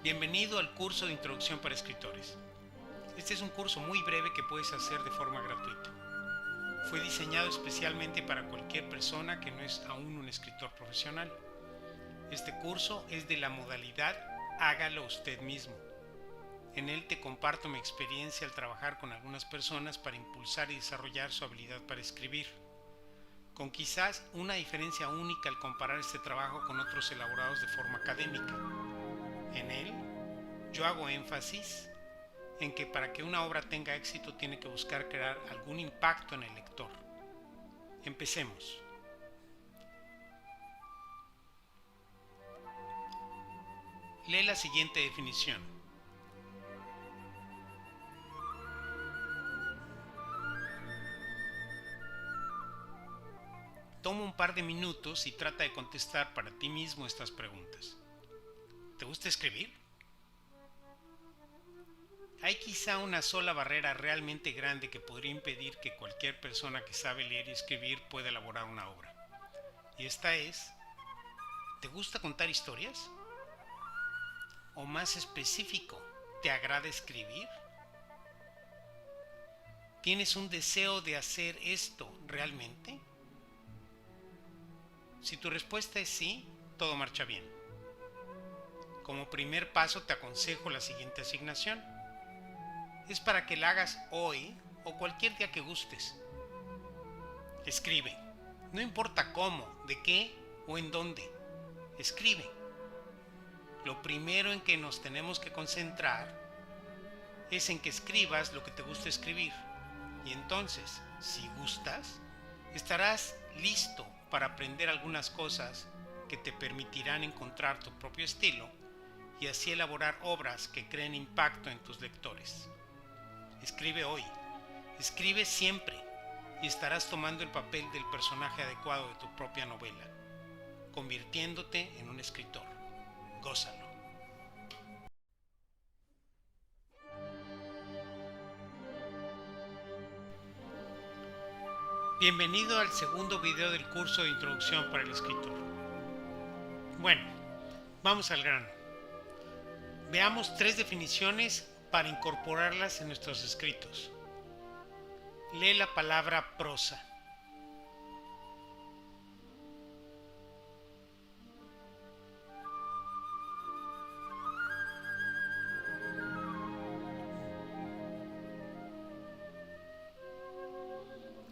Bienvenido al curso de Introducción para Escritores. Este es un curso muy breve que puedes hacer de forma gratuita. Fue diseñado especialmente para cualquier persona que no es aún un escritor profesional. Este curso es de la modalidad Hágalo usted mismo. En él te comparto mi experiencia al trabajar con algunas personas para impulsar y desarrollar su habilidad para escribir, con quizás una diferencia única al comparar este trabajo con otros elaborados de forma académica. En él, yo hago énfasis en que para que una obra tenga éxito tiene que buscar crear algún impacto en el lector. Empecemos. Lee la siguiente definición. Toma un par de minutos y trata de contestar para ti mismo estas preguntas. ¿Te gusta escribir? Hay quizá una sola barrera realmente grande que podría impedir que cualquier persona que sabe leer y escribir pueda elaborar una obra. Y esta es, ¿te gusta contar historias? O más específico, ¿te agrada escribir? ¿Tienes un deseo de hacer esto realmente? Si tu respuesta es sí, todo marcha bien. Como primer paso te aconsejo la siguiente asignación. Es para que la hagas hoy o cualquier día que gustes. Escribe. No importa cómo, de qué o en dónde. Escribe. Lo primero en que nos tenemos que concentrar es en que escribas lo que te gusta escribir. Y entonces, si gustas, estarás listo para aprender algunas cosas que te permitirán encontrar tu propio estilo y así elaborar obras que creen impacto en tus lectores. Escribe hoy, escribe siempre y estarás tomando el papel del personaje adecuado de tu propia novela, convirtiéndote en un escritor. Gózalo. Bienvenido al segundo video del curso de Introducción para el Escritor. Bueno, vamos al grano. Veamos 3 definiciones para incorporarlas en nuestros escritos. Lee la palabra prosa.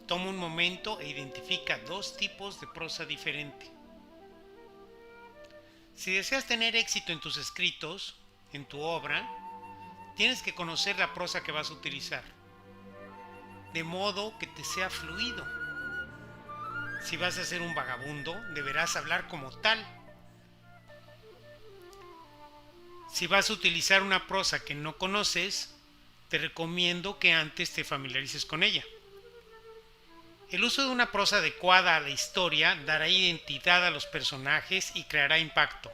Toma un momento e identifica 2 tipos de prosa diferente. Si deseas tener éxito en tus escritos, en tu obra, tienes que conocer la prosa que vas a utilizar, de modo que te sea fluido. Si vas a ser un vagabundo, deberás hablar como tal. Si vas a utilizar una prosa que no conoces, te recomiendo que antes te familiarices con ella. El uso de una prosa adecuada a la historia dará identidad a los personajes y creará impacto.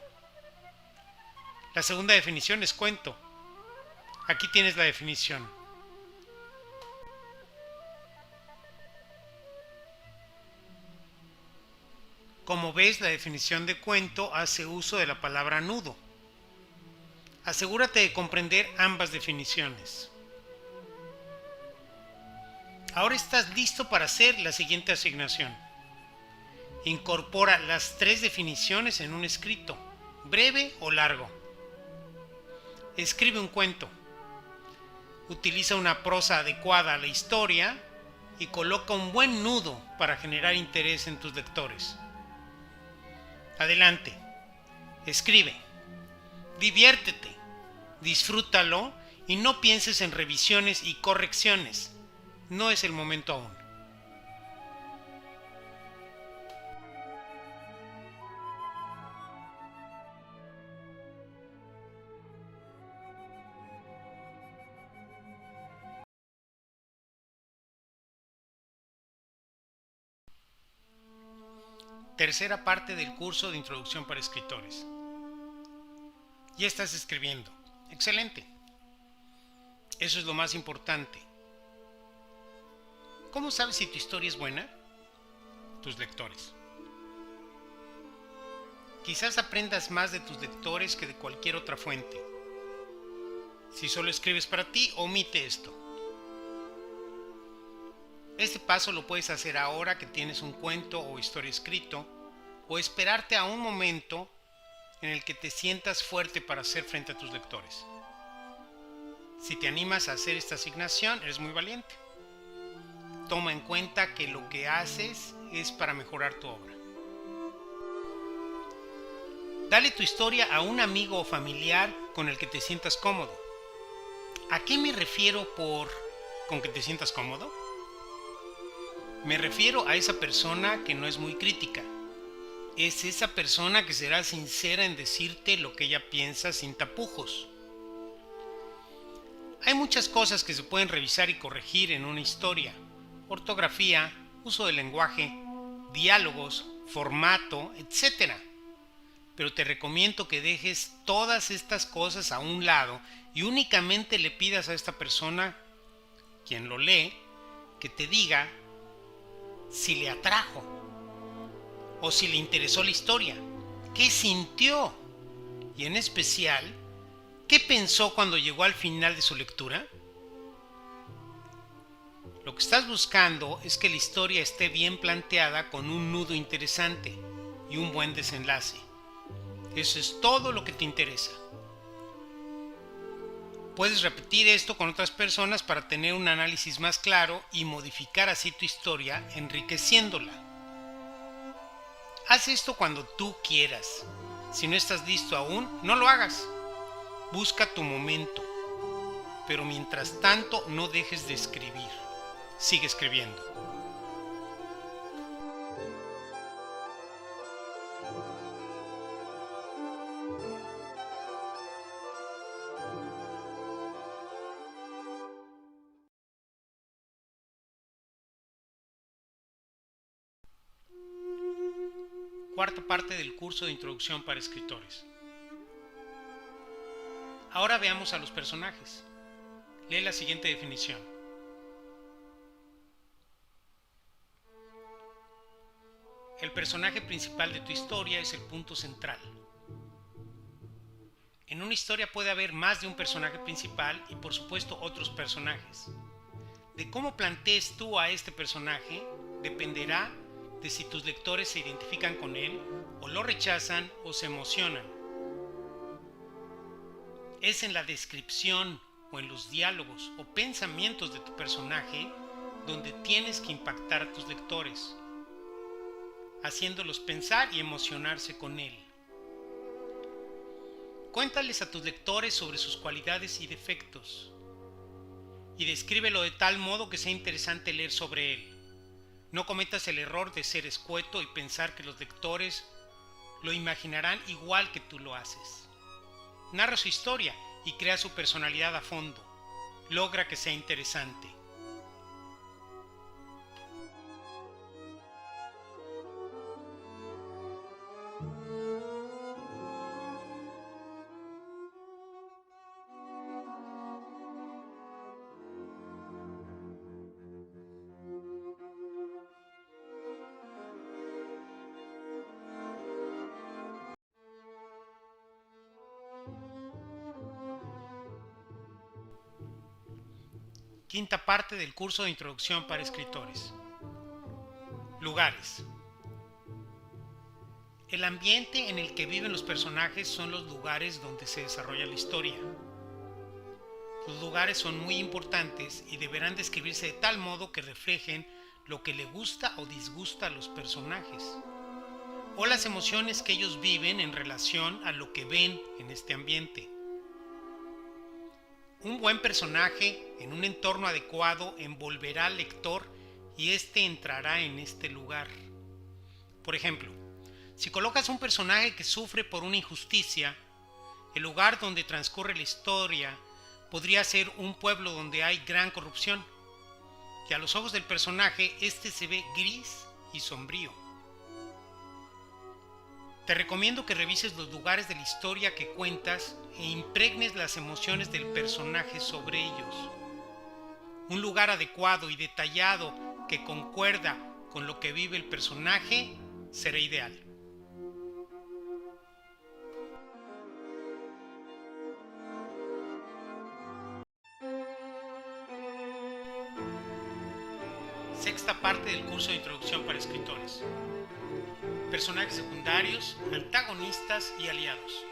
La segunda definición es cuento. Aquí tienes la definición. Como ves, la definición de cuento hace uso de la palabra nudo. Asegúrate de comprender ambas definiciones. Ahora estás listo para hacer la siguiente asignación. Incorpora las 3 definiciones en un escrito, breve o largo. Escribe un cuento. Utiliza una prosa adecuada a la historia y coloca un buen nudo para generar interés en tus lectores. Adelante. Escribe. Diviértete. Disfrútalo y no pienses en revisiones y correcciones. No es el momento aún. Tercera parte del curso de Introducción para Escritores. Ya estás escribiendo. Excelente. Eso es lo más importante. ¿Cómo sabes si tu historia es buena? Tus lectores. Quizás aprendas más de tus lectores que de cualquier otra fuente. Si solo escribes para ti, omite esto. Este paso lo puedes hacer ahora que tienes un cuento o historia escrito, o esperarte a un momento en el que te sientas fuerte para hacer frente a tus lectores. Si te animas a hacer esta asignación, eres muy valiente. Toma en cuenta que lo que haces es para mejorar tu obra. Dale tu historia a un amigo o familiar con el que te sientas cómodo. ¿A qué me refiero con que te sientas cómodo? Me refiero a esa persona que no es muy crítica. Es esa persona que será sincera en decirte lo que ella piensa sin tapujos. Hay muchas cosas que se pueden revisar y corregir en una historia: ortografía, uso del lenguaje, diálogos, formato, etc. Pero te recomiendo que dejes todas estas cosas a un lado y únicamente le pidas a esta persona, quien lo lee, que te diga si le atrajo o si le interesó la historia, qué sintió y en especial, qué pensó cuando llegó al final de su lectura. Lo que estás buscando es que la historia esté bien planteada con un nudo interesante y un buen desenlace. Eso es todo lo que te interesa. Puedes repetir esto con otras personas para tener un análisis más claro y modificar así tu historia, enriqueciéndola. Haz esto cuando tú quieras. Si no estás listo aún, no lo hagas. Busca tu momento. Pero mientras tanto, no dejes de escribir. Sigue escribiendo. Cuarta parte del curso de Introducción para Escritores. Ahora veamos a los personajes. Lee la siguiente definición. El personaje principal de tu historia es el punto central. En una historia puede haber más de un personaje principal y por supuesto otros personajes. De cómo plantees tú a este personaje dependerá de si tus lectores se identifican con él, o lo rechazan, o se emocionan. Es en la descripción, o en los diálogos, o pensamientos de tu personaje, donde tienes que impactar a tus lectores, haciéndolos pensar y emocionarse con él. Cuéntales a tus lectores sobre sus cualidades y defectos, y descríbelo de tal modo que sea interesante leer sobre él. No cometas el error de ser escueto y pensar que los lectores lo imaginarán igual que tú lo haces. Narra su historia y crea su personalidad a fondo. Logra que sea interesante. Quinta parte del curso de Introducción para Escritores. Lugares. El ambiente en el que viven los personajes son los lugares donde se desarrolla la historia. Los lugares son muy importantes y deberán describirse de tal modo que reflejen lo que le gusta o disgusta a los personajes, o las emociones que ellos viven en relación a lo que ven en este ambiente. Un buen personaje en un entorno adecuado envolverá al lector y éste entrará en este lugar. Por ejemplo, si colocas un personaje que sufre por una injusticia, el lugar donde transcurre la historia podría ser un pueblo donde hay gran corrupción, que a los ojos del personaje este se ve gris y sombrío. Te recomiendo que revises los lugares de la historia que cuentas e impregnes las emociones del personaje sobre ellos. Un lugar adecuado y detallado que concuerda con lo que vive el personaje será ideal. sexta parte del curso de Introducción para Escritores. Personajes secundarios, antagonistas y aliados.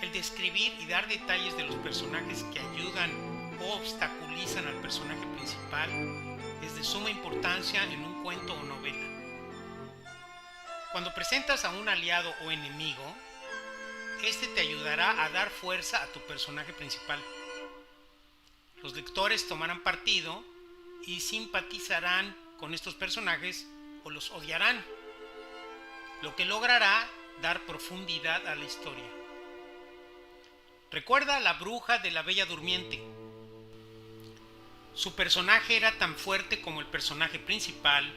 El describir y dar detalles de los personajes que ayudan o obstaculizan al personaje principal es de suma importancia en un cuento o novela. Cuando presentas a un aliado o enemigo, este te ayudará a dar fuerza a tu personaje principal. Los lectores tomarán partido y simpatizarán con estos personajes o los odiarán, lo que logrará dar profundidad a la historia. Recuerda a la bruja de la Bella Durmiente. Su personaje era tan fuerte como el personaje principal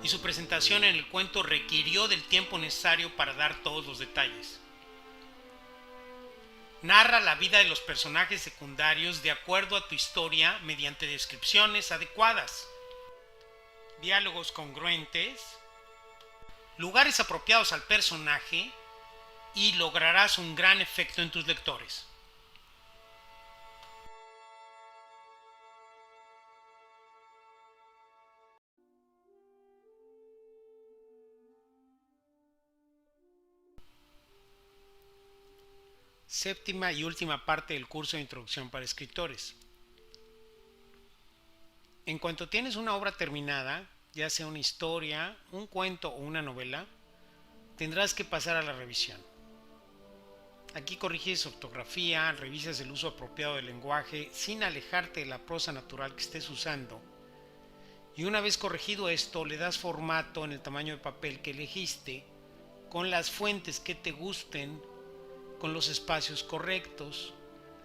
y su presentación en el cuento requirió del tiempo necesario para dar todos los detalles. Narra la vida de los personajes secundarios de acuerdo a tu historia mediante descripciones adecuadas, diálogos congruentes, lugares apropiados al personaje y lograrás un gran efecto en tus lectores. Séptima y última parte del curso de Introducción para Escritores. En cuanto tienes una obra terminada, ya sea una historia, un cuento o una novela, tendrás que pasar a la revisión. Aquí corriges ortografía, revisas el uso apropiado del lenguaje sin alejarte de la prosa natural que estés usando. Y una vez corregido esto, le das formato en el tamaño de papel que elegiste, con las fuentes que te gusten, con los espacios correctos,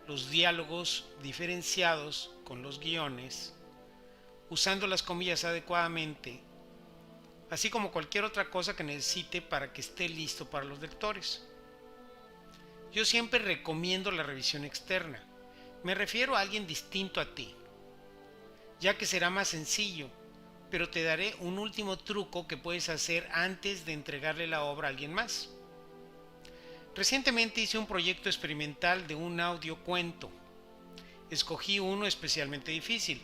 los diálogos diferenciados con los guiones, usando las comillas adecuadamente, así como cualquier otra cosa que necesite para que esté listo para los lectores. Yo siempre recomiendo la revisión externa. Me refiero a alguien distinto a ti, ya que será más sencillo, pero te daré un último truco que puedes hacer antes de entregarle la obra a alguien más. Recientemente hice un proyecto experimental de un audiocuento. Escogí uno especialmente difícil.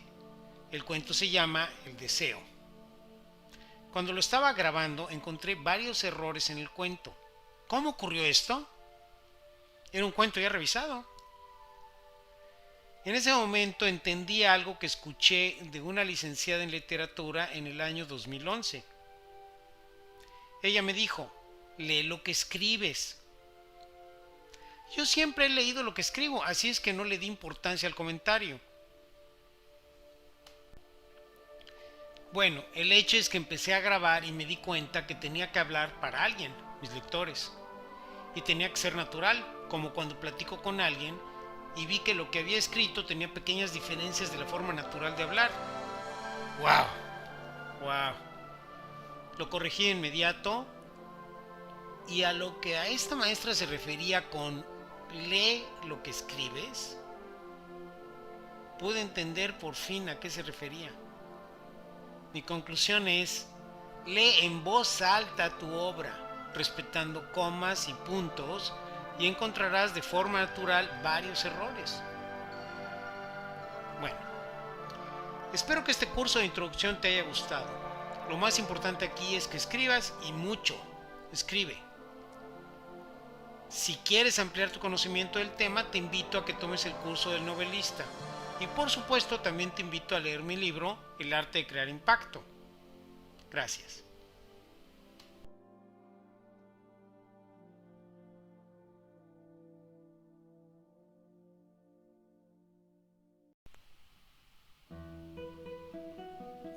El cuento se llama El Deseo. Cuando lo estaba grabando encontré varios errores en el cuento. ¿Cómo ocurrió esto? Era un cuento ya revisado. En ese momento entendí algo que escuché de una licenciada en literatura en el año 2011. Ella me dijo, lee lo que escribes. Yo siempre he leído lo que escribo, así es que no le di importancia al comentario. Bueno, el hecho es que empecé a grabar y me di cuenta que tenía que hablar para alguien, mis lectores. Y tenía que ser natural, como cuando platico con alguien y vi que lo que había escrito tenía pequeñas diferencias de la forma natural de hablar. ¡Wow! Lo corregí de inmediato y a lo que a esta maestra se refería con lee lo que escribes, pude entender por fin a qué se refería. Mi conclusión es, lee en voz alta tu obra, respetando comas y puntos, y encontrarás de forma natural varios errores. Bueno, espero que este curso de introducción te haya gustado. Lo más importante aquí es que escribas y mucho. Escribe. Si quieres ampliar tu conocimiento del tema, te invito a que tomes el curso del novelista. Y por supuesto, también te invito a leer mi libro, El arte de crear impacto. Gracias.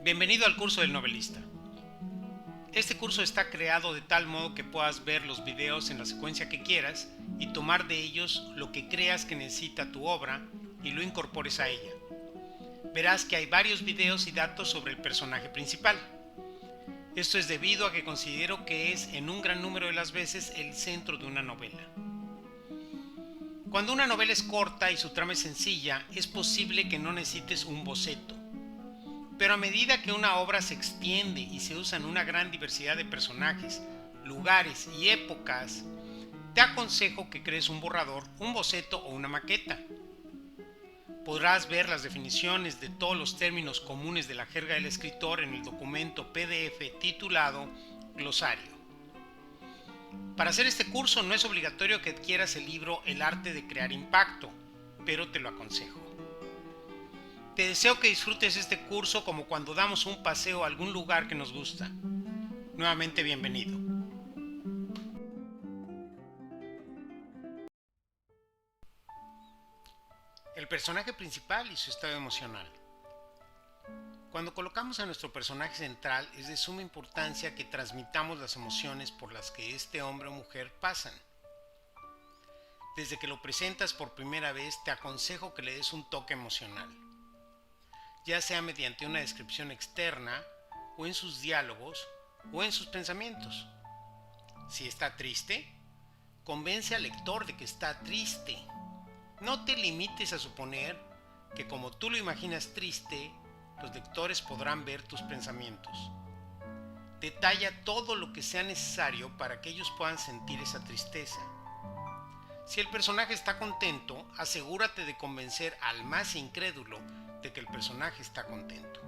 Bienvenido al curso del novelista. Este curso está creado de tal modo que puedas ver los videos en la secuencia que quieras y tomar de ellos lo que creas que necesita tu obra y lo incorpores a ella. Verás que hay varios videos y datos sobre el personaje principal. Esto es debido a que considero que es en un gran número de las veces el centro de una novela. Cuando una novela es corta y su trama es sencilla, es posible que no necesites un boceto. Pero a medida que una obra se extiende y se usan una gran diversidad de personajes, lugares y épocas, te aconsejo que crees un borrador, un boceto o una maqueta. Podrás ver las definiciones de todos los términos comunes de la jerga del escritor en el documento PDF titulado Glosario. Para hacer este curso no es obligatorio que adquieras el libro El arte de crear impacto, pero te lo aconsejo. Te deseo que disfrutes este curso como cuando damos un paseo a algún lugar que nos gusta. Nuevamente bienvenido. El personaje principal y su estado emocional. Cuando colocamos a nuestro personaje central, es de suma importancia que transmitamos las emociones por las que este hombre o mujer pasan. Desde que lo presentas por primera vez, te aconsejo que le des un toque emocional, ya sea mediante una descripción externa, o en sus diálogos, o en sus pensamientos. Si está triste, convence al lector de que está triste. No te limites a suponer que como tú lo imaginas triste, los lectores podrán ver tus pensamientos. Detalla todo lo que sea necesario para que ellos puedan sentir esa tristeza. Si el personaje está contento, asegúrate de convencer al más incrédulo de que el personaje está contento.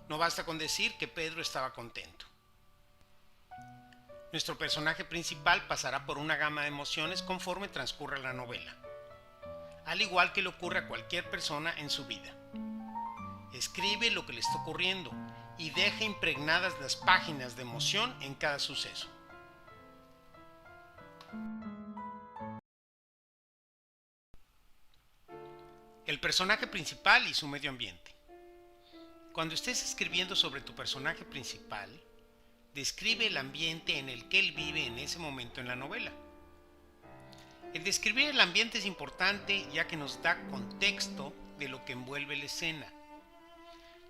No basta con decir que Pedro estaba contento. Nuestro personaje principal pasará por una gama de emociones conforme transcurra la novela, al igual que le ocurre a cualquier persona en su vida. Escribe lo que le está ocurriendo y deja impregnadas las páginas de emoción en cada suceso. El personaje principal y su medio ambiente. Cuando estés escribiendo sobre tu personaje principal, describe el ambiente en el que él vive en ese momento en la novela. El describir el ambiente es importante ya que nos da contexto de lo que envuelve la escena.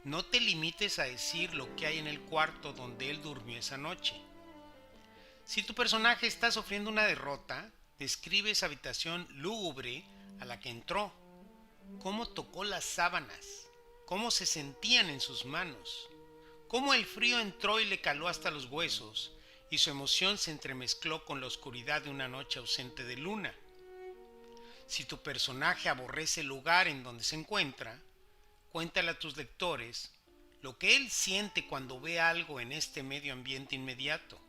No te limites a decir lo que hay en el cuarto donde él durmió esa noche. Si tu personaje está sufriendo una derrota, describe esa habitación lúgubre a la que entró, cómo tocó las sábanas, cómo se sentían en sus manos, cómo el frío entró y le caló hasta los huesos, y su emoción se entremezcló con la oscuridad de una noche ausente de luna. Si tu personaje aborrece el lugar en donde se encuentra, cuéntale a tus lectores lo que él siente cuando ve algo en este medio ambiente inmediato.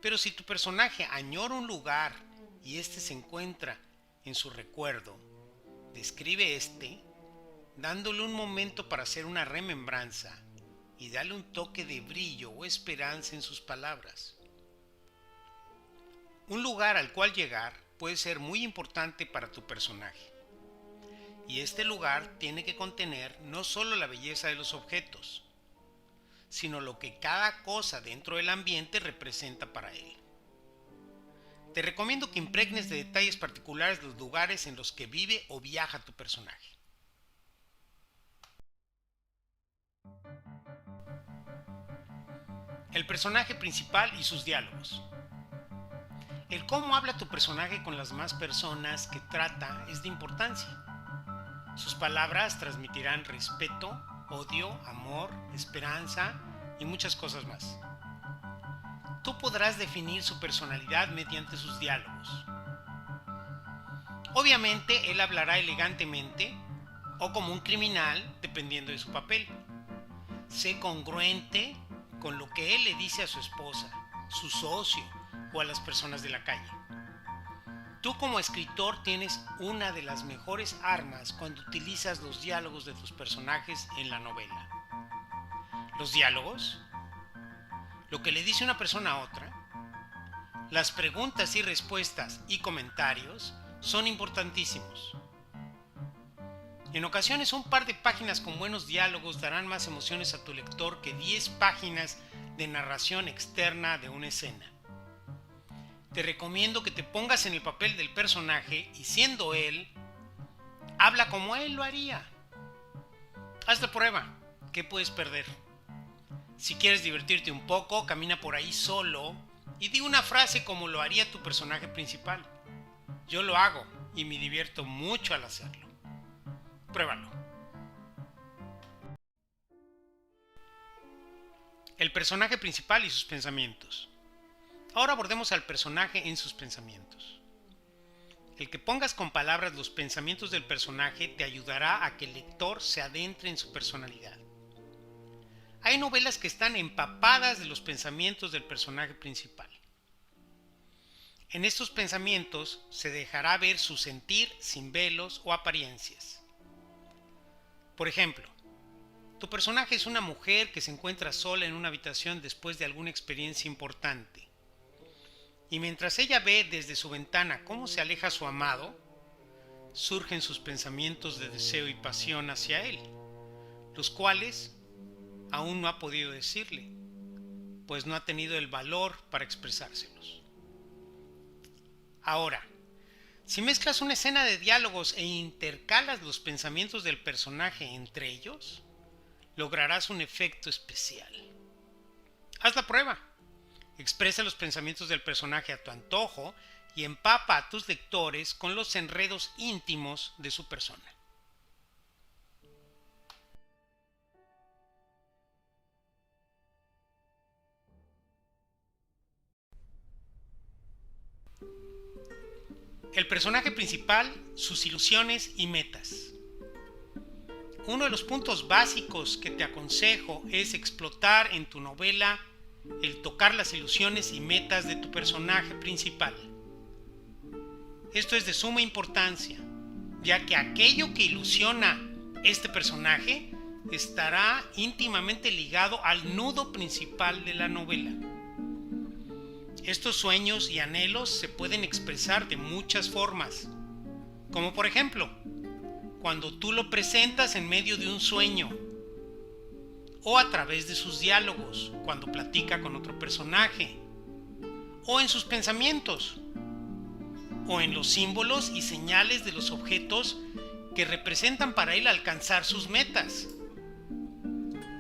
Pero si tu personaje añora un lugar y éste se encuentra en su recuerdo, describe dándole un momento para hacer una remembranza y dale un toque de brillo o esperanza en sus palabras. Un lugar al cual llegar puede ser muy importante para tu personaje. Y este lugar tiene que contener no solo la belleza de los objetos, sino lo que cada cosa dentro del ambiente representa para él. Te recomiendo que impregnes de detalles particulares los lugares en los que vive o viaja tu personaje. El personaje principal y sus diálogos. El cómo habla tu personaje con las demás personas que trata es de importancia. Sus palabras transmitirán respeto, odio, amor, esperanza y muchas cosas más. Tú podrás definir su personalidad mediante sus diálogos. Obviamente, él hablará elegantemente o como un criminal, dependiendo de su papel. Sé congruente con lo que él le dice a su esposa, su socio o a las personas de la calle. Tú como escritor tienes una de las mejores armas cuando utilizas los diálogos de tus personajes en la novela. Los diálogos, lo que le dice una persona a otra, las preguntas y respuestas y comentarios son importantísimos. En ocasiones un par de páginas con buenos diálogos darán más emociones a tu lector que 10 páginas de narración externa de una escena. Te recomiendo que te pongas en el papel del personaje y siendo él, habla como él lo haría. Haz la prueba, ¿qué puedes perder? Si quieres divertirte un poco, camina por ahí solo y di una frase como lo haría tu personaje principal. Yo lo hago y me divierto mucho al hacerlo. Pruébalo. El personaje principal y sus pensamientos. Ahora abordemos al personaje en sus pensamientos. El que pongas con palabras los pensamientos del personaje te ayudará a que el lector se adentre en su personalidad. Hay novelas que están empapadas de los pensamientos del personaje principal. En estos pensamientos se dejará ver su sentir sin velos o apariencias. Por ejemplo, tu personaje es una mujer que se encuentra sola en una habitación después de alguna experiencia importante. Y mientras ella ve desde su ventana cómo se aleja su amado, surgen sus pensamientos de deseo y pasión hacia él, los cuales aún no ha podido decirle, pues no ha tenido el valor para expresárselos. Ahora, si mezclas una escena de diálogos e intercalas los pensamientos del personaje entre ellos, lograrás un efecto especial. Haz la prueba. Expresa los pensamientos del personaje a tu antojo y empapa a tus lectores con los enredos íntimos de su persona. El personaje principal, sus ilusiones y metas. Uno de los puntos básicos que te aconsejo es explotar en tu novela el tocar las ilusiones y metas de tu personaje principal. Esto es de suma importancia, ya que aquello que ilusiona este personaje estará íntimamente ligado al nudo principal de la novela. Estos sueños y anhelos se pueden expresar de muchas formas, como por ejemplo, cuando tú lo presentas en medio de un sueño, o a través de sus diálogos, cuando platica con otro personaje, o en sus pensamientos, o en los símbolos y señales de los objetos que representan para él alcanzar sus metas.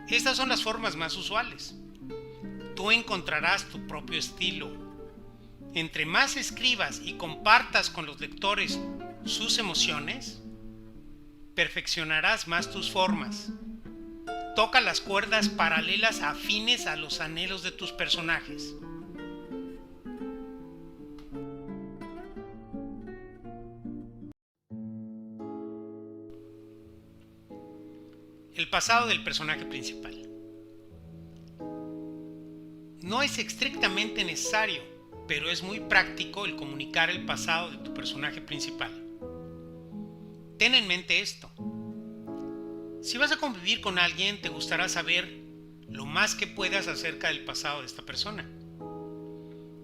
Estas son las formas más usuales. Tú encontrarás tu propio estilo. Entre más escribas y compartas con los lectores sus emociones, perfeccionarás más tus formas. Toca las cuerdas paralelas afines a los anhelos de tus personajes. El pasado del personaje principal. No es estrictamente necesario, pero es muy práctico el comunicar el pasado de tu personaje principal. Ten en mente esto. Si vas a convivir con alguien, te gustará saber lo más que puedas acerca del pasado de esta persona.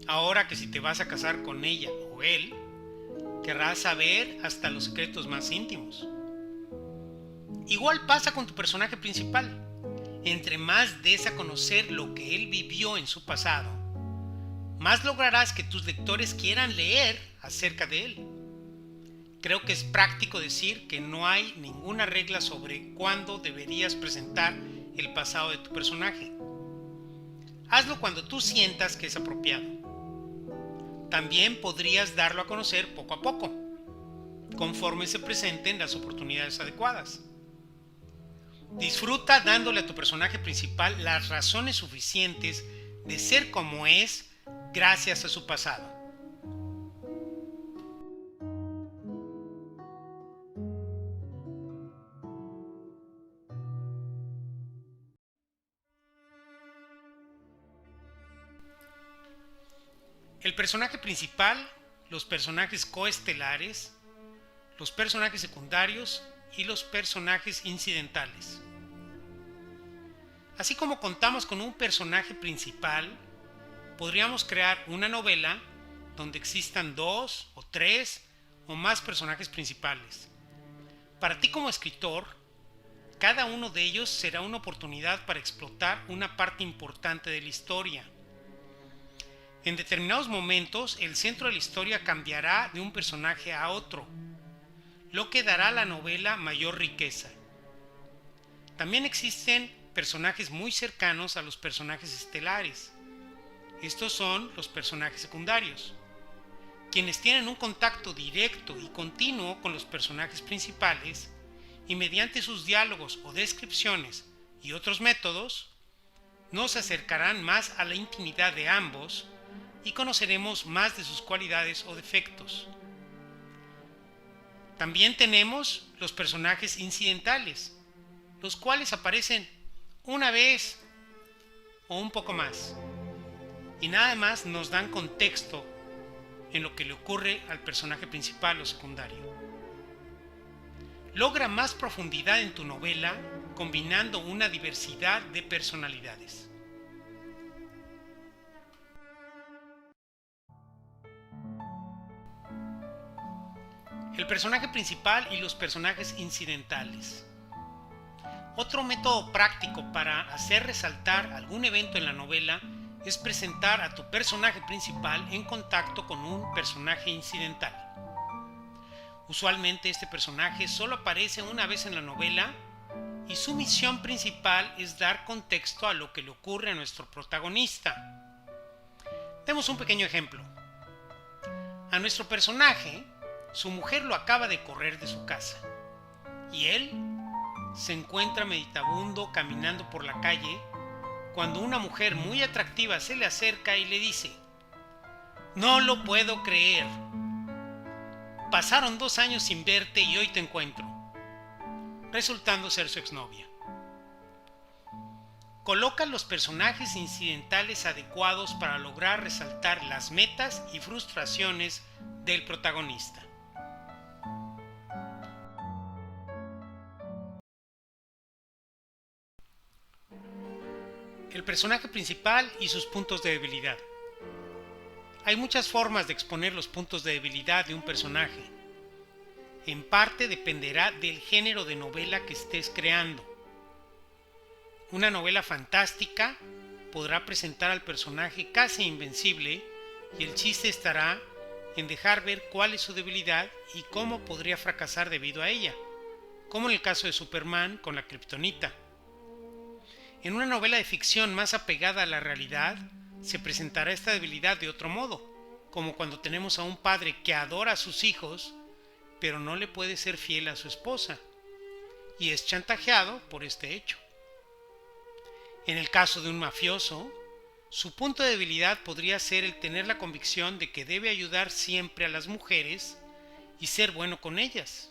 Ahora que si te vas a casar con ella o él, querrás saber hasta los secretos más íntimos. Igual pasa con tu personaje principal. Entre más des a conocer lo que él vivió en su pasado, más lograrás que tus lectores quieran leer acerca de él. Creo que es práctico decir que no hay ninguna regla sobre cuándo deberías presentar el pasado de tu personaje. Hazlo cuando tú sientas que es apropiado. También podrías darlo a conocer poco a poco, conforme se presenten las oportunidades adecuadas. Disfruta dándole a tu personaje principal las razones suficientes de ser como es gracias a su pasado. El personaje principal, los personajes coestelares, los personajes secundarios y los personajes incidentales. Así como contamos con un personaje principal, podríamos crear una novela donde existan 2 o 3 o más personajes principales. Para ti como escritor, cada uno de ellos será una oportunidad para explotar una parte importante de la historia. En determinados momentos, el centro de la historia cambiará de un personaje a otro, lo que dará a la novela mayor riqueza. También existen personajes muy cercanos a los personajes estelares. Estos son los personajes secundarios, quienes tienen un contacto directo y continuo con los personajes principales y mediante sus diálogos o descripciones y otros métodos, nos acercarán más a la intimidad de ambos y conoceremos más de sus cualidades o defectos. También tenemos los personajes incidentales, los cuales aparecen una vez o un poco más, y nada más nos dan contexto en lo que le ocurre al personaje principal o secundario. Logra más profundidad en tu novela combinando una diversidad de personalidades. El personaje principal y los personajes incidentales. Otro método práctico para hacer resaltar algún evento en la novela es presentar a tu personaje principal en contacto con un personaje incidental. Usualmente este personaje solo aparece una vez en la novela y su misión principal es dar contexto a lo que le ocurre a nuestro protagonista. Demos un pequeño ejemplo. A nuestro personaje, su mujer lo acaba de correr de su casa y él se encuentra meditabundo caminando por la calle cuando una mujer muy atractiva se le acerca y le dice: "No lo puedo creer. Pasaron 2 años sin verte y hoy te encuentro", resultando ser su exnovia. Coloca los personajes incidentales adecuados para lograr resaltar las metas y frustraciones del protagonista. El personaje principal y sus puntos de debilidad. Hay muchas formas de exponer los puntos de debilidad de un personaje. En parte dependerá del género de novela que estés creando. Una novela fantástica podrá presentar al personaje casi invencible y el chiste estará en dejar ver cuál es su debilidad y cómo podría fracasar debido a ella, como en el caso de Superman con la kriptonita. En una novela de ficción más apegada a la realidad, se presentará esta debilidad de otro modo, como cuando tenemos a un padre que adora a sus hijos, pero no le puede ser fiel a su esposa, y es chantajeado por este hecho. En el caso de un mafioso, su punto de debilidad podría ser el tener la convicción de que debe ayudar siempre a las mujeres y ser bueno con ellas.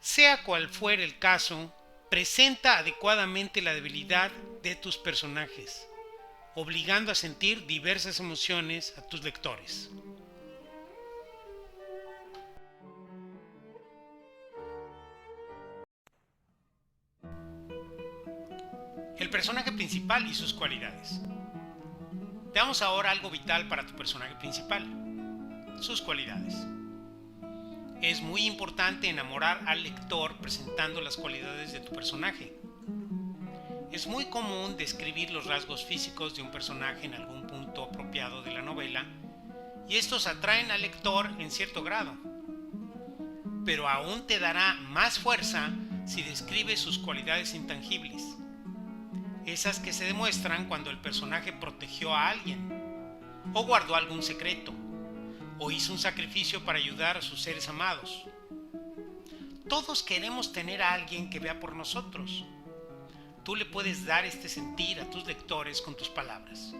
Sea cual fuere el caso, presenta adecuadamente la debilidad de tus personajes, obligando a sentir diversas emociones a tus lectores. El personaje principal y sus cualidades. Veamos ahora algo vital para tu personaje principal: sus cualidades. Es muy importante enamorar al lector presentando las cualidades de tu personaje. Es muy común describir los rasgos físicos de un personaje en algún punto apropiado de la novela, y estos atraen al lector en cierto grado. Pero aún te dará más fuerza si describes sus cualidades intangibles, esas que se demuestran cuando el personaje protegió a alguien, o guardó algún secreto, o hizo un sacrificio para ayudar a sus seres amados. Todos queremos tener a alguien que vea por nosotros. Tú le puedes dar este sentir a tus lectores con tus palabras.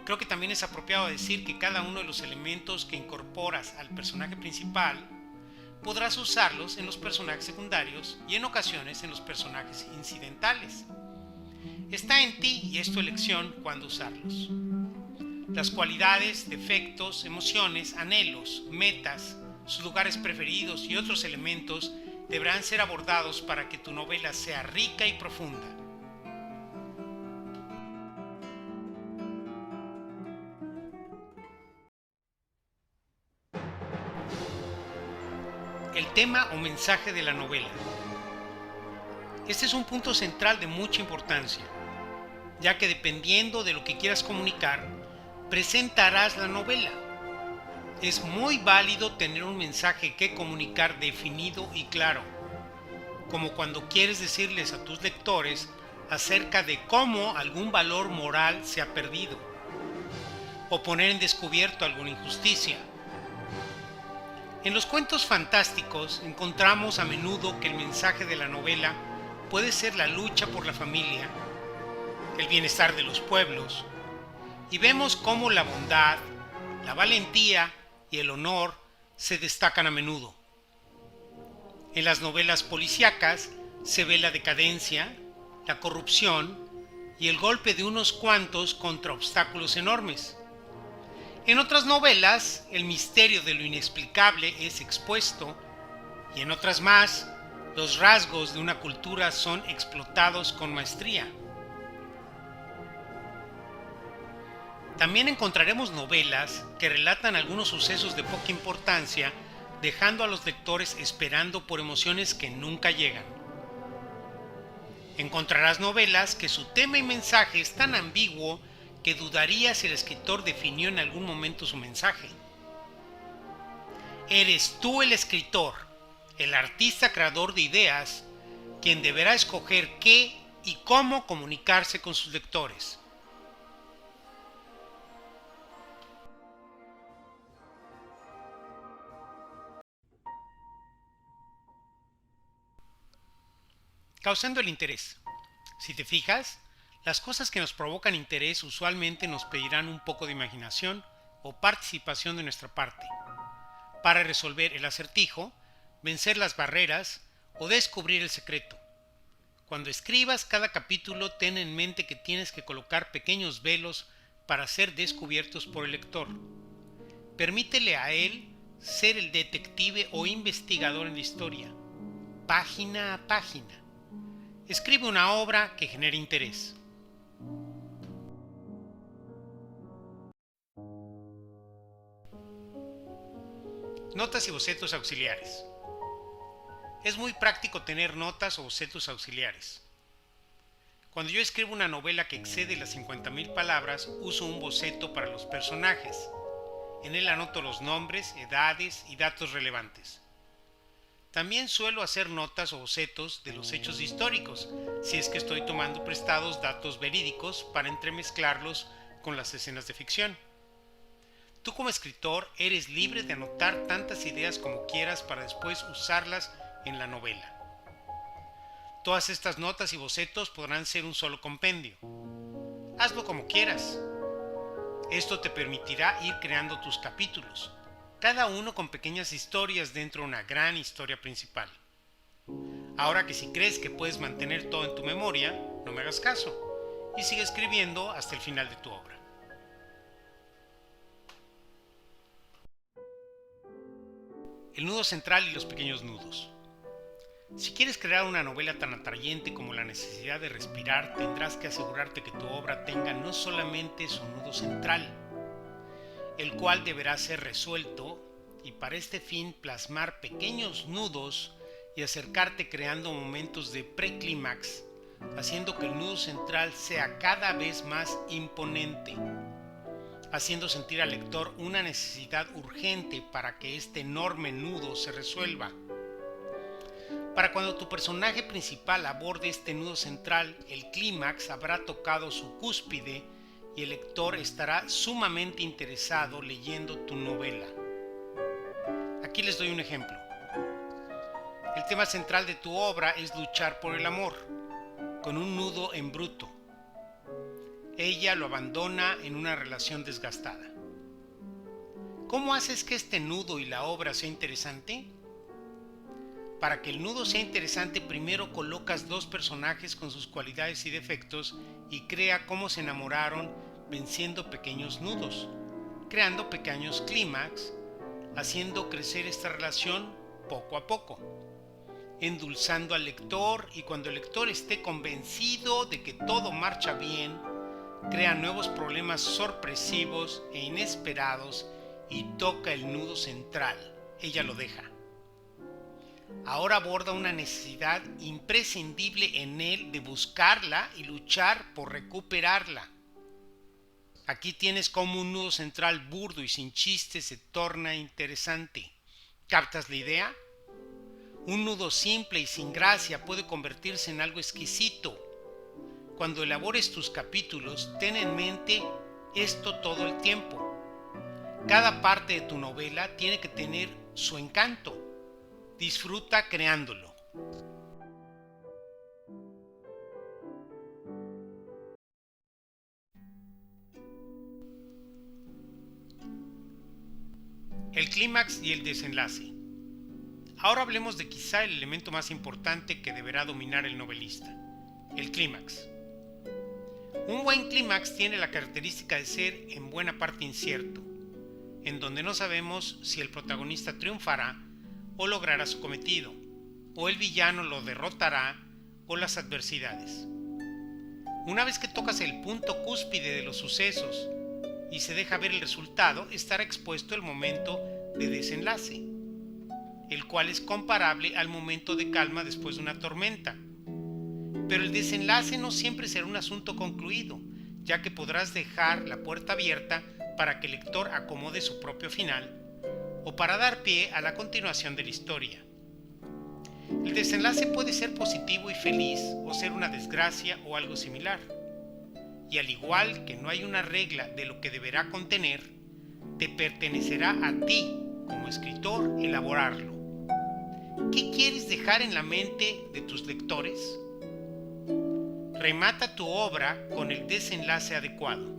Creo que también es apropiado decir que cada uno de los elementos que incorporas al personaje principal podrás usarlos en los personajes secundarios y en ocasiones en los personajes incidentales. Está en ti y es tu elección cuándo usarlos. Las cualidades, defectos, emociones, anhelos, metas, sus lugares preferidos y otros elementos deberán ser abordados para que tu novela sea rica y profunda. El tema o mensaje de la novela. Este es un punto central de mucha importancia, ya que dependiendo de lo que quieras comunicar, presentarás la novela. Es muy válido tener un mensaje que comunicar definido y claro, como cuando quieres decirles a tus lectores acerca de cómo algún valor moral se ha perdido, o poner en descubierto alguna injusticia. En los cuentos fantásticos encontramos a menudo que el mensaje de la novela puede ser la lucha por la familia, el bienestar de los pueblos, y vemos cómo la bondad, la valentía y el honor se destacan a menudo. En las novelas policíacas se ve la decadencia, la corrupción y el golpe de unos cuantos contra obstáculos enormes. En otras novelas, el misterio de lo inexplicable es expuesto y en otras más, los rasgos de una cultura son explotados con maestría. También encontraremos novelas que relatan algunos sucesos de poca importancia, dejando a los lectores esperando por emociones que nunca llegan. Encontrarás novelas que su tema y mensaje es tan ambiguo que dudarías si el escritor definió en algún momento su mensaje. Eres tú el escritor, el artista creador de ideas, quien deberá escoger qué y cómo comunicarse con sus lectores. Causando el interés. Si te fijas, las cosas que nos provocan interés usualmente nos pedirán un poco de imaginación o participación de nuestra parte, para resolver el acertijo, vencer las barreras o descubrir el secreto. Cuando escribas cada capítulo, ten en mente que tienes que colocar pequeños velos para ser descubiertos por el lector. Permítele a él ser el detective o investigador en la historia, página a página. Escribe una obra que genere interés. Notas y bocetos auxiliares. Es muy práctico tener notas o bocetos auxiliares. Cuando yo escribo una novela que excede las 50,000 palabras, uso un boceto para los personajes. En él anoto los nombres, edades y datos relevantes. También suelo hacer notas o bocetos de los hechos históricos, si es que estoy tomando prestados datos verídicos para entremezclarlos con las escenas de ficción. Tú como escritor eres libre de anotar tantas ideas como quieras para después usarlas en la novela. Todas estas notas y bocetos podrán ser un solo compendio. Hazlo como quieras. Esto te permitirá ir creando tus capítulos, cada uno con pequeñas historias dentro de una gran historia principal. Ahora que si crees que puedes mantener todo en tu memoria, no me hagas caso y sigue escribiendo hasta el final de tu obra. El nudo central y los pequeños nudos. Si quieres crear una novela tan atrayente como la necesidad de respirar, tendrás que asegurarte que tu obra tenga no solamente su nudo central, el cual deberá ser resuelto, y para este fin plasmar pequeños nudos y acercarte creando momentos de preclímax, haciendo que el nudo central sea cada vez más imponente, haciendo sentir al lector una necesidad urgente para que este enorme nudo se resuelva. Para cuando tu personaje principal aborde este nudo central, el clímax habrá tocado su cúspide y el lector estará sumamente interesado leyendo tu novela. Aquí les doy un ejemplo. El tema central de tu obra es luchar por el amor, con un nudo en bruto. Ella lo abandona en una relación desgastada. ¿Cómo haces que este nudo y la obra sea interesante? Para que el nudo sea interesante, primero colocas dos personajes con sus cualidades y defectos y crea cómo se enamoraron venciendo pequeños nudos, creando pequeños clímax, haciendo crecer esta relación poco a poco, endulzando al lector, y cuando el lector esté convencido de que todo marcha bien, crea nuevos problemas sorpresivos e inesperados y toca el nudo central. Ella lo deja. Ahora aborda una necesidad imprescindible en él de buscarla y luchar por recuperarla. Aquí tienes como un nudo central burdo y sin chiste se torna interesante. ¿Captas la idea? Un nudo simple y sin gracia puede convertirse en algo exquisito. Cuando elabores tus capítulos, ten en mente esto todo el tiempo. Cada parte de tu novela tiene que tener su encanto. Disfruta creándolo. el clímax y el desenlace. Ahora hablemos de quizá el elemento más importante que deberá dominar el novelista, el clímax. Un buen clímax tiene la característica de ser en buena parte incierto, en donde no sabemos si el protagonista triunfará o logrará su cometido, o el villano lo derrotará o las adversidades. Una vez que tocas el punto cúspide de los sucesos y se deja ver el resultado, estará expuesto el momento de desenlace, el cual es comparable al momento de calma después de una tormenta. Pero el desenlace no siempre será un asunto concluido, ya que podrás dejar la puerta abierta para que el lector acomode su propio final o para dar pie a la continuación de la historia. El desenlace puede ser positivo y feliz o ser una desgracia o algo similar. Y al igual que no hay una regla de lo que deberá contener, te pertenecerá a ti, como escritor, elaborarlo. ¿Qué quieres dejar en la mente de tus lectores? Remata tu obra con el desenlace adecuado.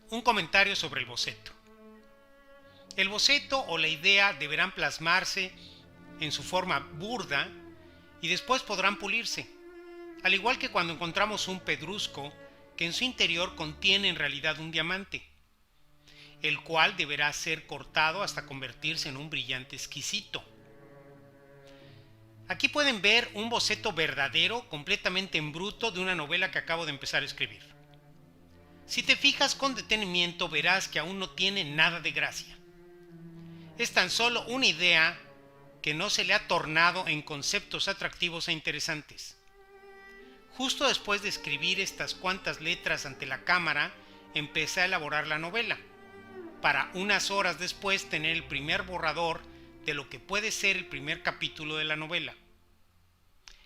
Un comentario sobre el boceto. El boceto o la idea deberán plasmarse en su forma burda y después podrán pulirse, al igual que cuando encontramos un pedrusco que en su interior contiene en realidad un diamante, el cual deberá ser cortado hasta convertirse en un brillante exquisito. Aquí pueden ver un boceto verdadero, completamente en bruto, de una novela que acabo de empezar a escribir. Si te fijas con detenimiento, verás que aún no tiene nada de gracia. Es tan solo una idea que no se le ha tornado en conceptos atractivos e interesantes. Justo después de escribir estas cuantas letras ante la cámara, empecé a elaborar la novela, para unas horas después tener el primer borrador de lo que puede ser el primer capítulo de la novela.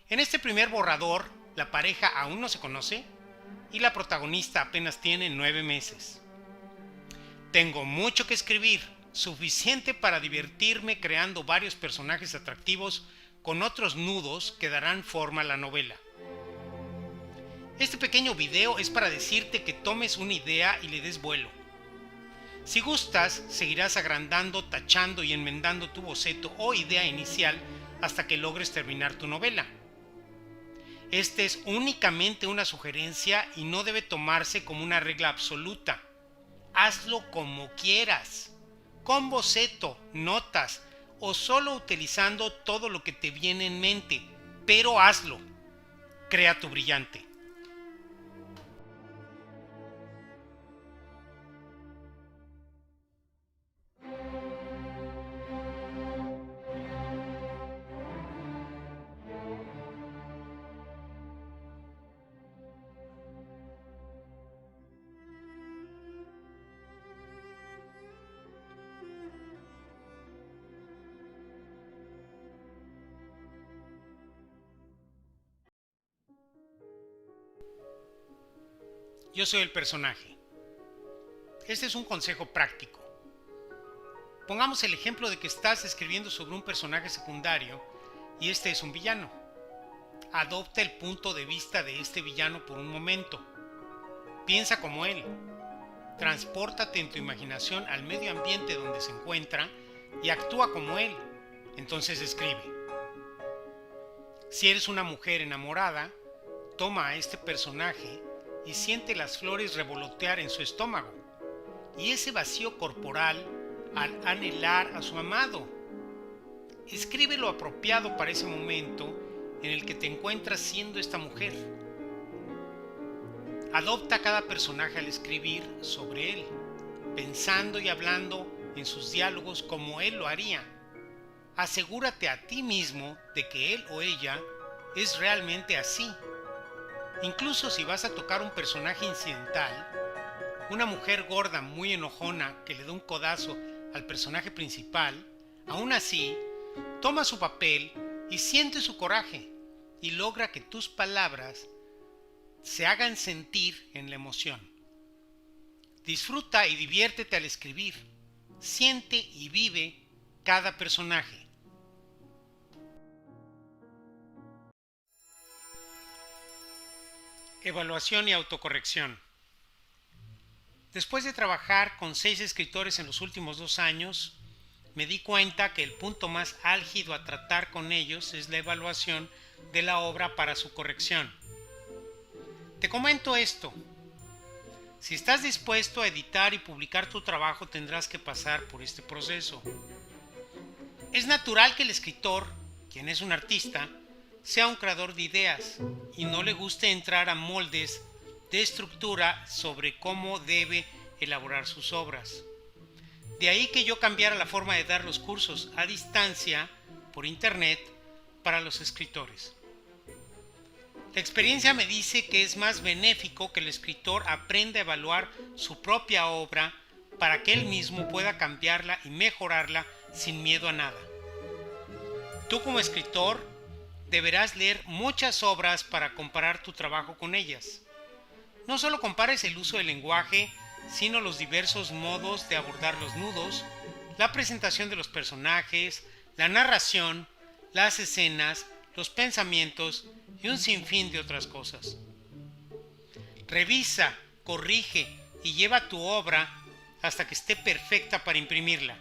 En este primer borrador, la pareja aún no se conoce y la protagonista apenas tiene 9 meses. Tengo mucho que escribir, suficiente para divertirme creando varios personajes atractivos con otros nudos que darán forma a la novela. Este pequeño video es para decirte que tomes una idea y le des vuelo. Si gustas, seguirás agrandando, tachando y enmendando tu boceto o idea inicial hasta que logres terminar tu novela. Este es únicamente una sugerencia y no debe tomarse como una regla absoluta. Hazlo como quieras, con boceto, notas o solo utilizando todo lo que te viene en mente, pero hazlo. Crea tu brillante. Yo soy el personaje. Este es un consejo práctico. Pongamos el ejemplo de que estás escribiendo sobre un personaje secundario y este es un villano. Adopta el punto de vista de este villano por un momento. Piensa como él. Transpórtate en tu imaginación al medio ambiente donde se encuentra y actúa como él. Entonces escribe. Si eres una mujer enamorada, toma a este personaje y siente las flores revolotear en su estómago y ese vacío corporal al anhelar a su amado. Escribe lo apropiado para ese momento en el que te encuentras siendo esta mujer. Adopta a cada personaje al escribir sobre él, pensando y hablando en sus diálogos como él lo haría. Asegúrate a ti mismo de que él o ella es realmente así. Incluso si vas a tocar un personaje incidental, una mujer gorda muy enojona que le da un codazo al personaje principal, aún así, toma su papel y siente su coraje y logra que tus palabras se hagan sentir en la emoción. Disfruta y diviértete al escribir. Siente y vive cada personaje. Evaluación y autocorrección. Después de trabajar con 6 escritores en los últimos 2 años, me di cuenta que el punto más álgido a tratar con ellos es la evaluación de la obra para su corrección. Te comento esto. Si estás dispuesto a editar y publicar tu trabajo, tendrás que pasar por este proceso. Es natural que el escritor, quien es un artista, sea un creador de ideas y no le guste entrar a moldes de estructura sobre cómo debe elaborar sus obras. De ahí que yo cambiara la forma de dar los cursos a distancia por internet para los escritores. La experiencia me dice que es más benéfico que el escritor aprenda a evaluar su propia obra para que él mismo pueda cambiarla y mejorarla sin miedo a nada. Tú como escritor deberás leer muchas obras para comparar tu trabajo con ellas. No solo compares el uso del lenguaje, sino los diversos modos de abordar los nudos, la presentación de los personajes, la narración, las escenas, los pensamientos y un sinfín de otras cosas. Revisa, corrige y lleva tu obra hasta que esté perfecta para imprimirla.